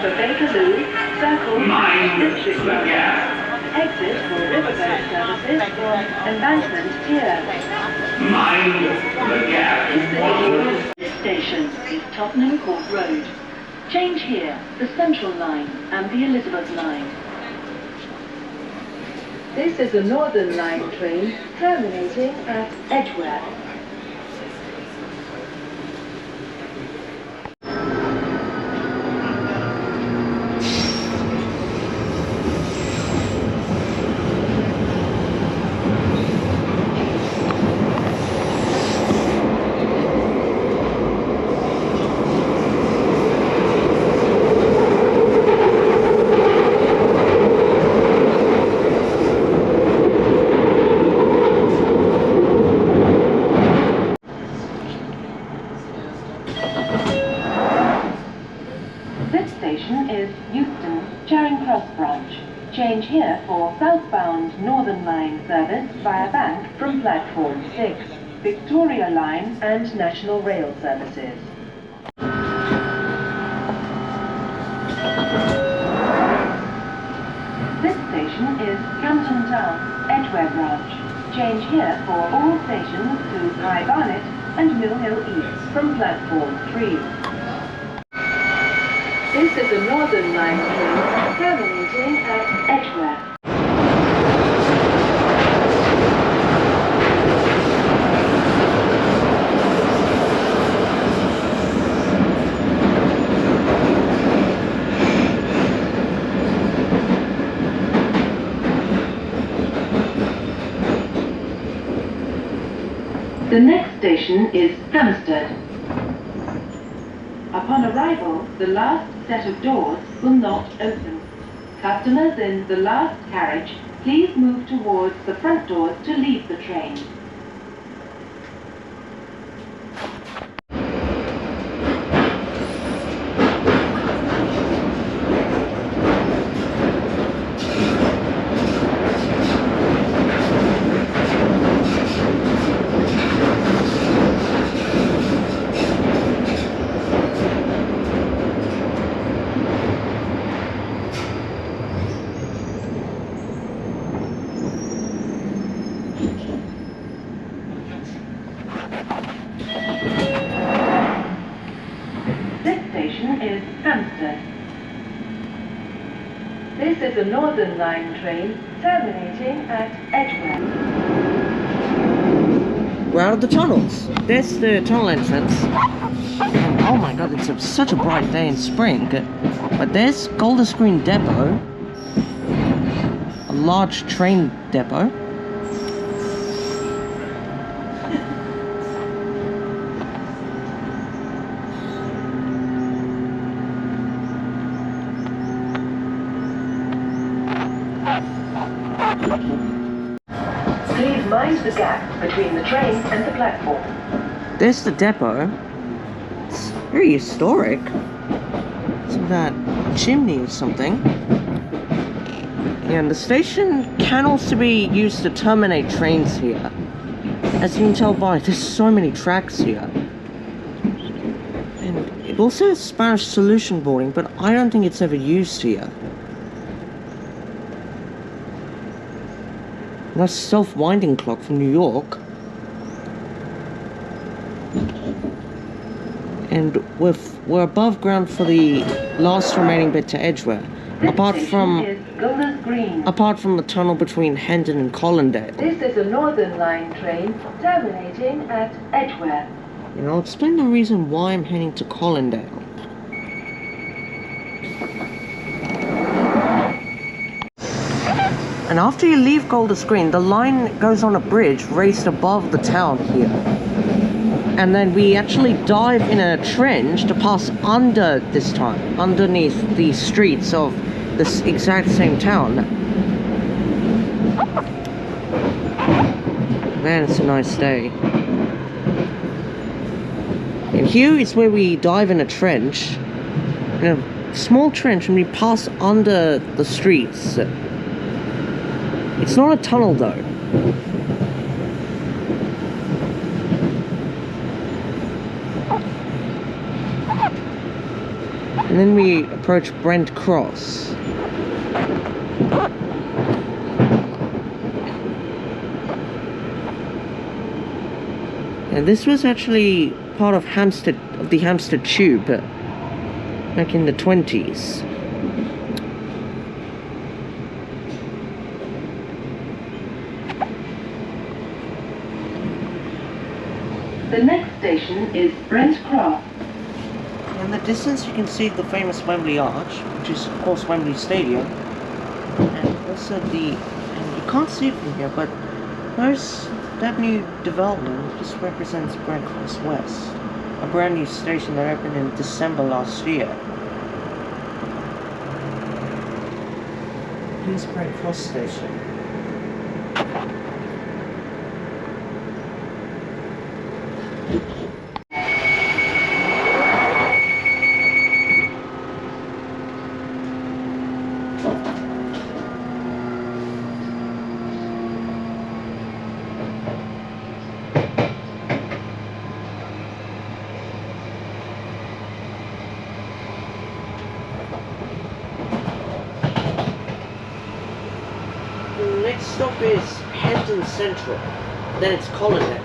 for Bakerloo, Circle, District Line. Exit for riverboat services for Embankment Pier. Mind the gap. This station is Tottenham Court Road. Change here, the Central Line and the Elizabeth Line. This is a Northern Line train terminating at Edgware. This station is Euston, Charing Cross branch. Change here for southbound Northern Line service via Bank from platform 6, Victoria Line and National Rail services. This station is Camden Town, Edgware branch. Change here for all stations to High Barnet and Mill Hill East from platform 3. This is a Northern Line train terminating at Edgware. The next station is Hampstead. Upon arrival, the last set of doors will not open. Customers in the last carriage, please move towards the front doors to leave the train. Is Hampstead. This is a Northern Line train terminating at Edgware. We're out of the tunnels. There's the tunnel entrance. And oh my god, it's such a bright day in spring. But there's Golders Green Depot. A large train depot. Please mind the gap between the train and the platform. There's the depot. It's very historic. It's that chimney or something. And the station can also be used to terminate trains here. As you can tell by, there's so many tracks here. And it also has Spanish solution boarding, but I don't think it's ever used here. Nice self-winding clock from New York. And we're above ground for the last remaining bit to Edgware. Apart from the tunnel between Hendon and Colindale. This is a Northern Line train terminating at Edgware. And I'll explain the reason why I'm heading to Colindale. And after you leave Golders Green, the line goes on a bridge raised above the town here. And then we actually dive in a trench to pass under this time, underneath the streets of this exact same town. Man, it's a nice day. And here is where we dive in a trench, in a small trench, and we pass under the streets. It's not a tunnel though. And And then we approach Brent Cross. And this was actually part of the Hampstead Tube back in the 20s. The next station is Brent Cross. In the distance you can see the famous Wembley Arch, which is of course Wembley Stadium. And also and you can't see it from here, but there's that new development. This represents Brent Cross West, a brand new station that opened in December last year. Here's Brent Cross Station. The next stop is Hendon Central, then it's Colindale.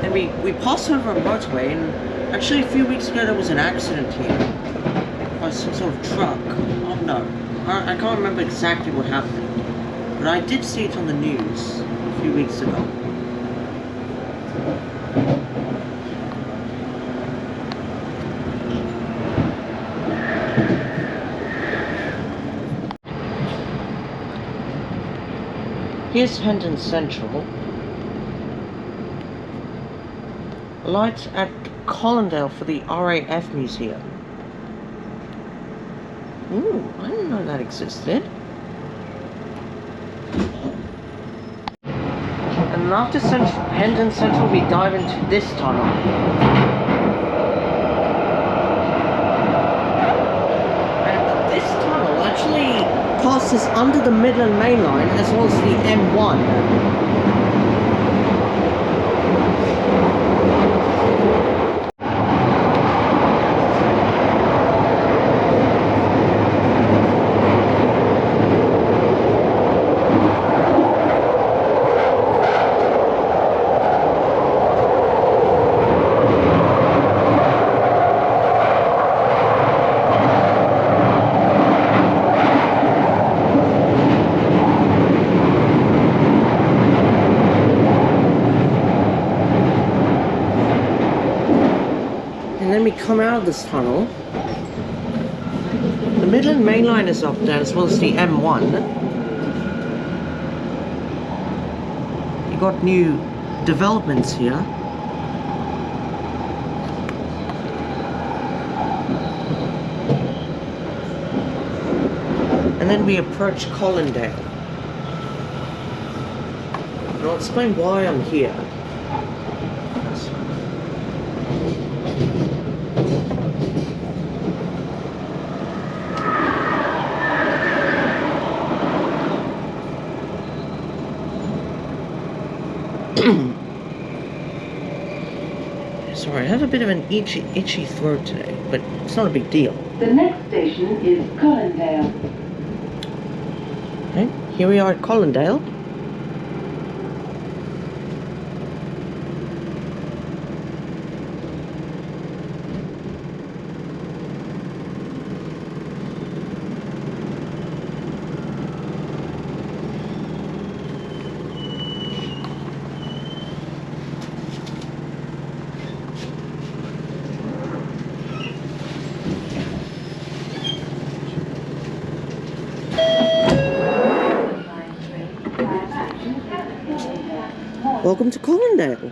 And we passed over a motorway, and actually a few weeks ago there was an accident here by some sort of truck. Oh no, I can't remember exactly what happened, but I did see it on the news a few weeks ago. Here's Hendon Central. Lights at Colindale for the RAF Museum. Ooh, I didn't know that existed. And after Hendon Central, we dive into this tunnel. And this tunnel actually passes under the Midland Main Line as well as the M1. And then we come out of this tunnel. The Midland Main Line is up there as well as the M1. You got new developments here. And then we approach Colindale. And I'll explain why I'm here. Sorry, I have a bit of an itchy throat today, but it's not a big deal. The next station is Colindale. Okay, here we are at Colindale. Welcome to Colindale.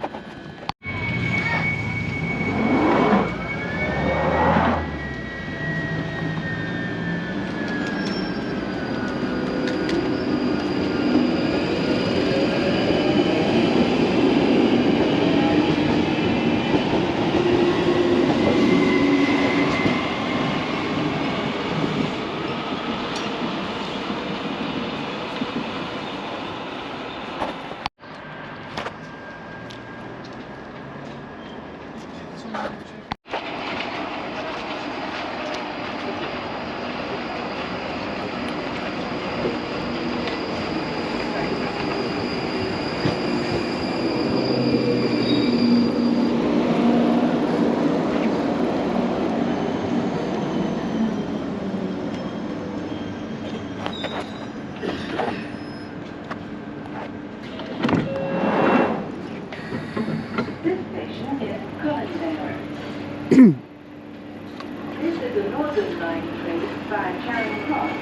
Line train via Charing Cross,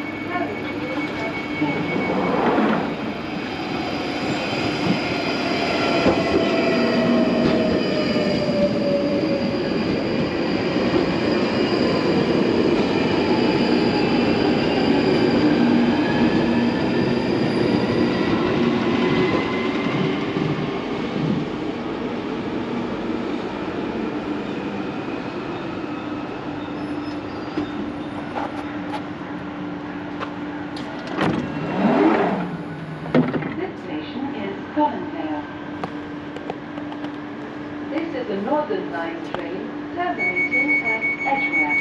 Colindale. This is a Northern Line train terminating at Edgware.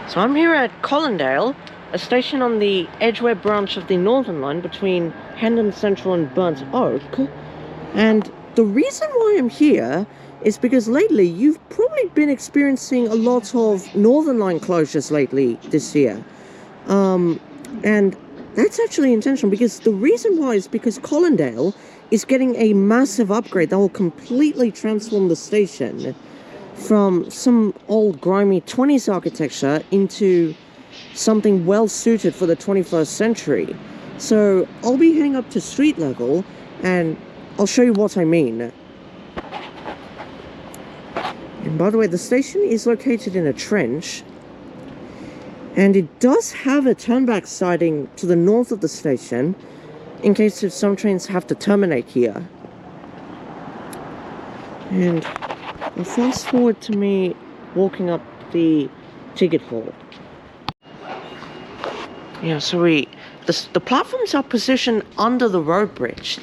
So I'm here at Colindale, a station on the Edgware branch of the Northern Line between Hendon Central and Burnt Oak. And the reason why I'm here is because lately you've probably been experiencing a lot of Northern Line closures lately this year. And that's actually intentional, because the reason why is because Colindale is getting a massive upgrade that will completely transform the station from some old grimy 20s architecture into something well suited for the 21st century. So I'll be heading up to street level and I'll show you what I mean. And by the way, the station is located in a trench, and it does have a turnback siding to the north of the station in case if some trains have to terminate here. And I'll fast forward to me walking up the ticket hall. Yeah, so the platforms are positioned under the road bridge.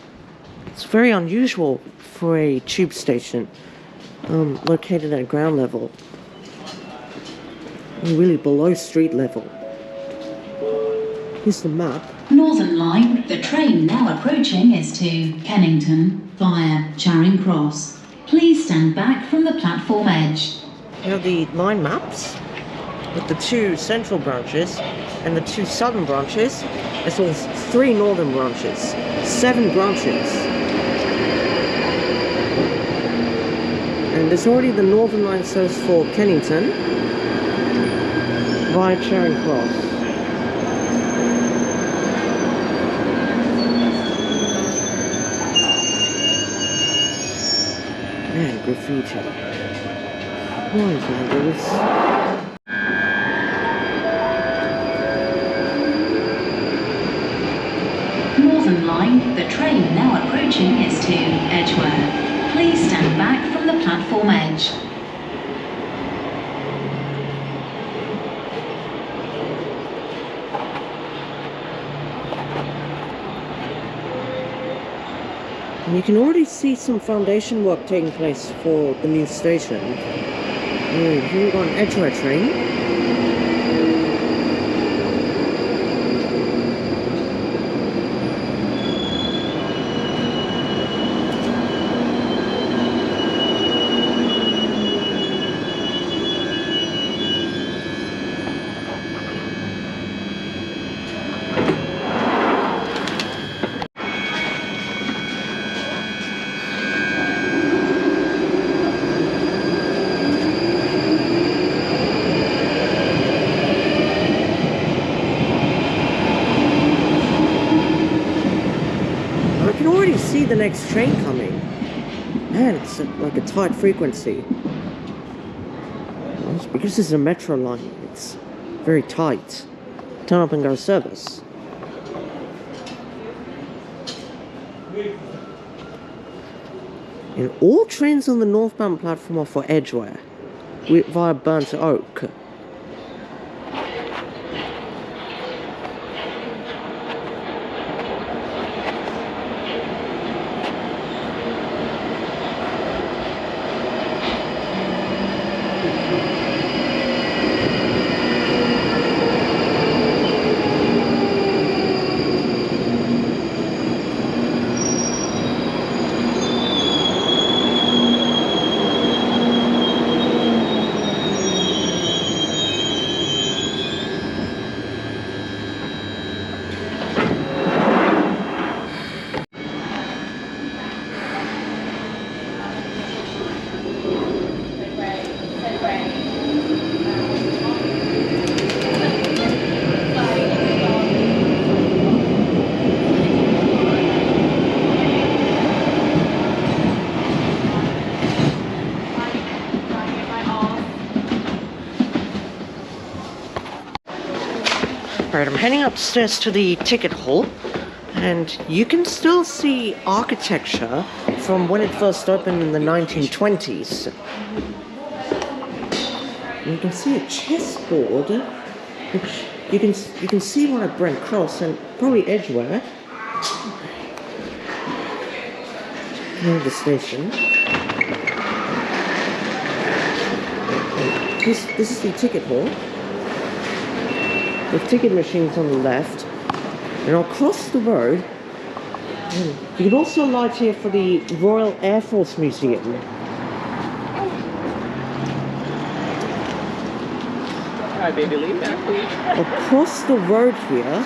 It's very unusual for a tube station located at ground level, really below street level. Here's the map. Northern Line, the train now approaching is to Kennington via Charing Cross. Please stand back from the platform edge. Here are the line maps with the 2 central branches and the 2 southern branches, as well as 3 northern branches. 7 branches. And there's already the Northern Line service for Kennington via Charing Cross. Man, graffiti. Why vandals? Northern Line, the train now approaching is to Edgware. Please stand back from the platform edge. And you can already see some foundation work taking place for the new station. Here we've got an Edgware train. already see the next train coming. Man, it's like a tight frequency. It's because this is a metro line, it's very tight. Turn up and go service. And all trains on the northbound platform are for Edgware via Burnt Oak. Right, I'm heading upstairs to the ticket hall, and you can still see architecture from when it first opened in the 1920s. And you can see a chessboard, which you can see one at Brent Cross and probably Edgware. Near the station. This is the ticket hall. With ticket machines on the left, and across the road, you can also light here for the Royal Air Force Museum. Alright, baby, lean back, please. Across the road here,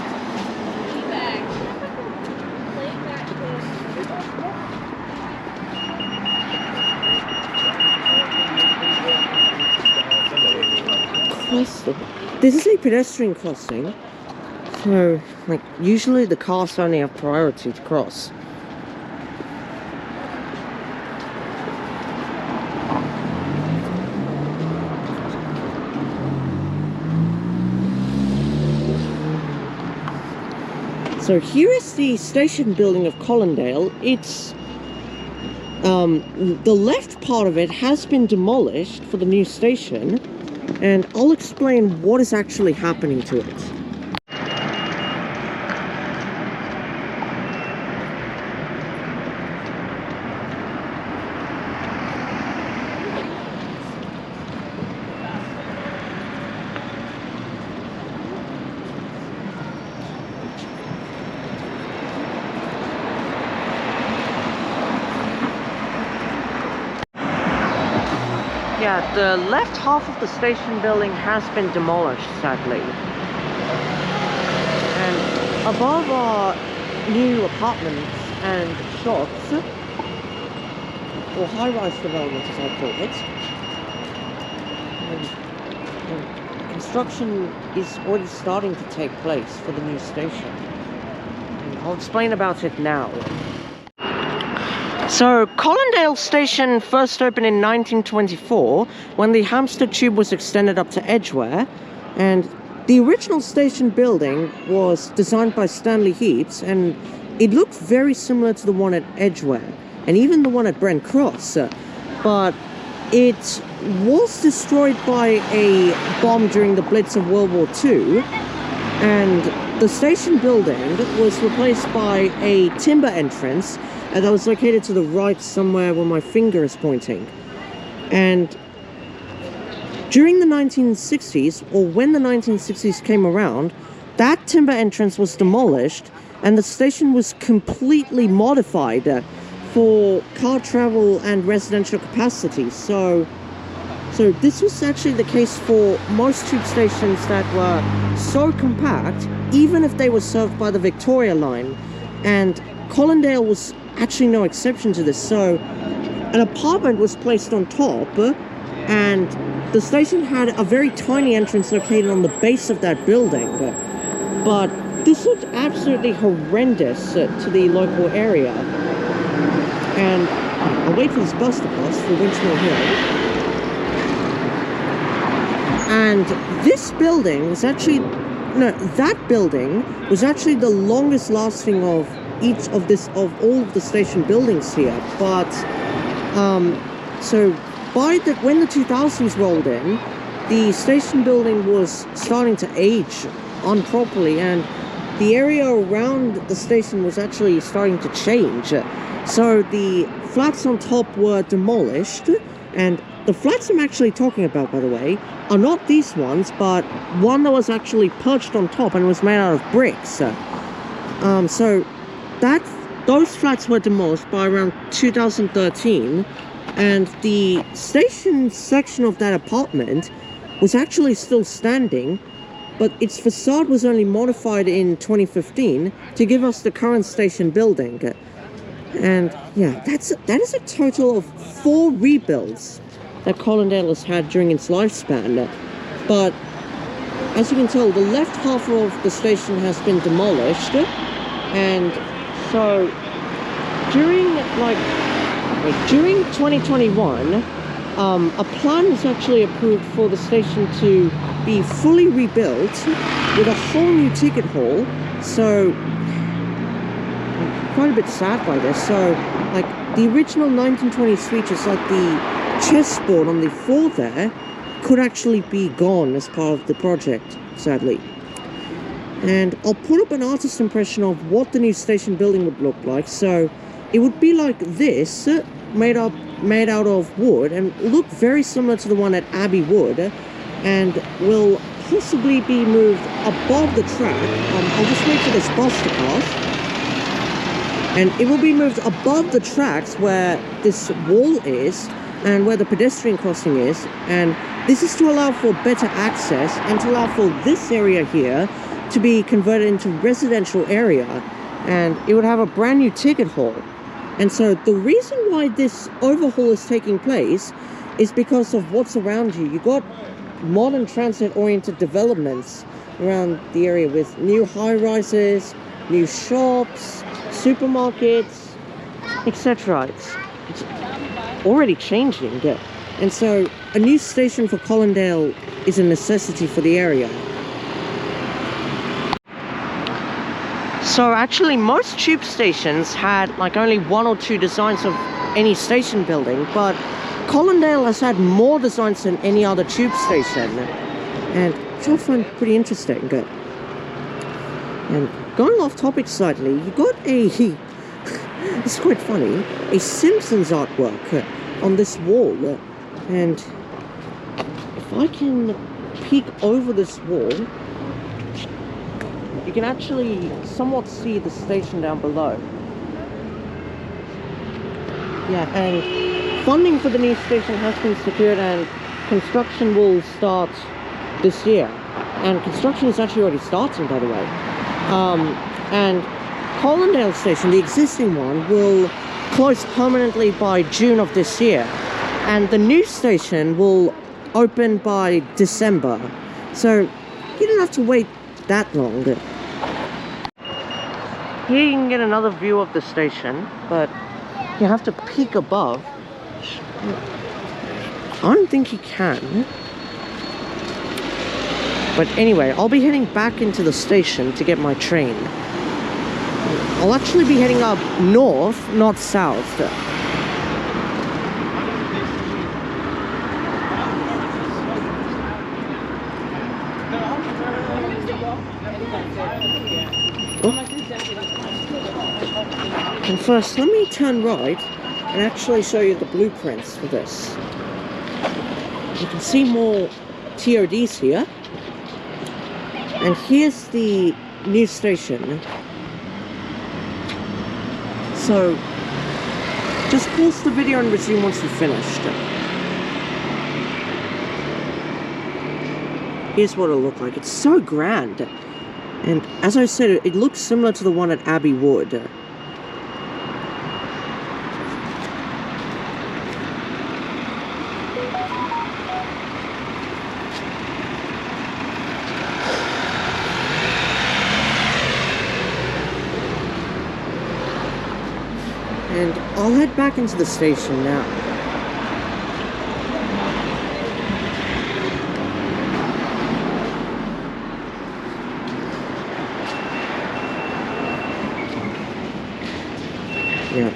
this is a pedestrian crossing, so like usually the cars only have priority to cross. So here is the station building of Colindale. It's the left part of it has been demolished for the new station, and I'll explain what is actually happening to it. Yeah, the left half of the station building has been demolished, sadly. And above are new apartments and shops, or high-rise development as I call it. And construction is already starting to take place for the new station. And I'll explain about it now. So, Colindale Station first opened in 1924 when the Hampstead Tube was extended up to Edgware, and the original station building was designed by Stanley Heaps, and it looked very similar to the one at Edgware, and even the one at Brent Cross, but it was destroyed by a bomb during the Blitz of World War II, and the station building was replaced by a timber entrance that was located to the right somewhere where my finger is pointing. And during the 1960s, or when the 1960s came around, that timber entrance was demolished and the station was completely modified for car travel and residential capacity. So this was actually the case for most tube stations that were so compact, even if they were served by the Victoria line. And Colindale was actually no exception to this. So an apartment was placed on top, and the station had a very tiny entrance located on the base of that building. But this looked absolutely horrendous to the local area. And I'll wait for this bus to pass for Winchmore Hill. And this building was actually, no, that building was actually the longest lasting of all of the station buildings here. But so when the 2000s rolled in, the station building was starting to age improperly, and the area around the station was actually starting to change. So the flats on top were demolished, and the flats I'm actually talking about, by the way, are not these ones, but one that was actually perched on top and was made out of bricks. So those flats were demolished by around 2013, and the station section of that apartment was actually still standing, but its facade was only modified in 2015 to give us the current station building. And yeah, that is a total of 4 rebuilds that Colindale has had during its lifespan. But as you can tell, the left half of the station has been demolished, and so during 2021, a plan was actually approved for the station to be fully rebuilt with a whole new ticket hall. So I'm quite a bit sad by this. So like the original 1920 suites, like the chessboard on the floor there, could actually be gone as part of the project, sadly. And I'll put up an artist impression of what the new station building would look like. So it would be like this, made out of wood, and look very similar to the one at Abbey Wood, and will possibly be moved above the track. I'll just wait for this bus to pass. And it will be moved above the tracks where this wall is and where the pedestrian crossing is, and this is to allow for better access and to allow for this area here to be converted into residential area, and it would have a brand new ticket hall. And so the reason why this overhaul is taking place is because of what's around you. You got modern transit-oriented developments around the area with new high-rises, new shops, supermarkets, etc. It's already changing, and so a new station for Colindale is a necessity for the area. So actually most tube stations had like only 1 or 2 designs of any station building, but Colindale has had more designs than any other tube station, and which I find pretty interesting. And going off topic slightly, you got it's quite funny, a Simpsons artwork on this wall, and if I can peek over this wall, you can actually somewhat see the station down below. Yeah, and funding for the new station has been secured, and construction will start this year, and construction is actually already starting, by the way. And Colindale Station, the existing one, will close permanently by June of this year, and the new station will open by December, so you don't have to wait that long. Here you can get another view of the station, but you have to peek above. I don't think you can. But anyway, I'll be heading back into the station to get my train. I'll actually be heading up north, not south. And first, let me turn right and actually show you the blueprints for this. You can see more TODs here. And here's the new station. So, just pause the video and resume once you've finished. Here's what it'll look like. It's so grand. And as I said, it looks similar to the one at Abbey Wood. And I'll head back into the station now. Yeah.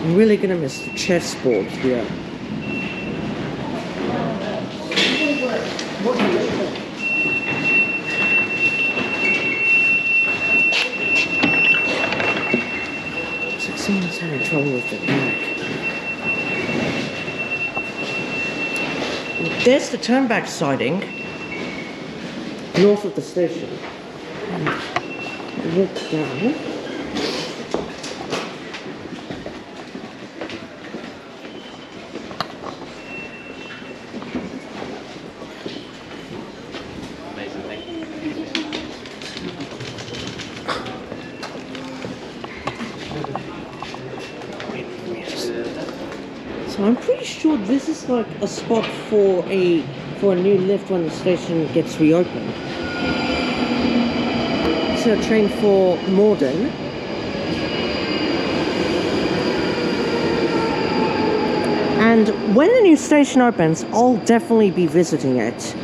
I'm really gonna miss the chessboard here. Someone's having trouble with the back. There's the turnback siding, north of the station. And look down. So I'm pretty sure this is like a spot for a new lift when the station gets reopened. It's a train for Morden. And when the new station opens, I'll definitely be visiting it.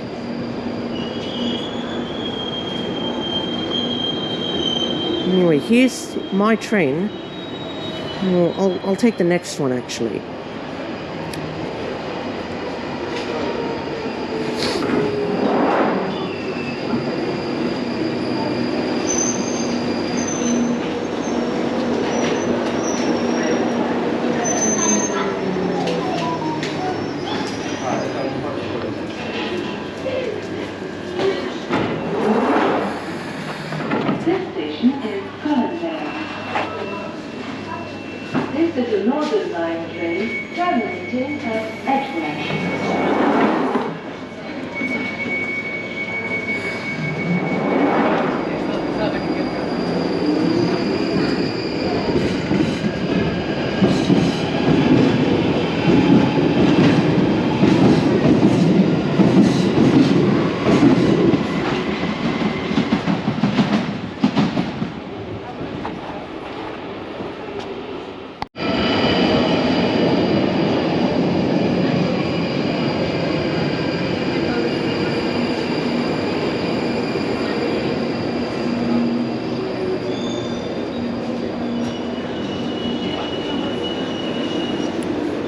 Anyway, here's my train. Well, I'll take the next one actually. This station is Colindale. This is a Northern Line train terminating at Edgware.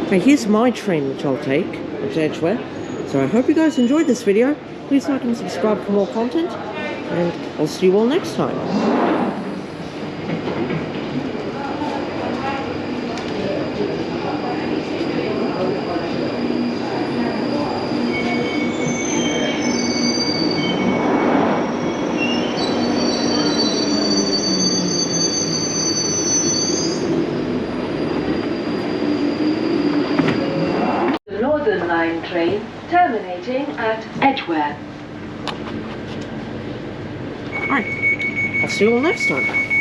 Okay, here's my train which I'll take, which is Edgware. So I hope you guys enjoyed this video. Please like and subscribe for more content, and I'll see you all next time. Northern Line train terminating at Edgware. Alright, I'll see you all next time.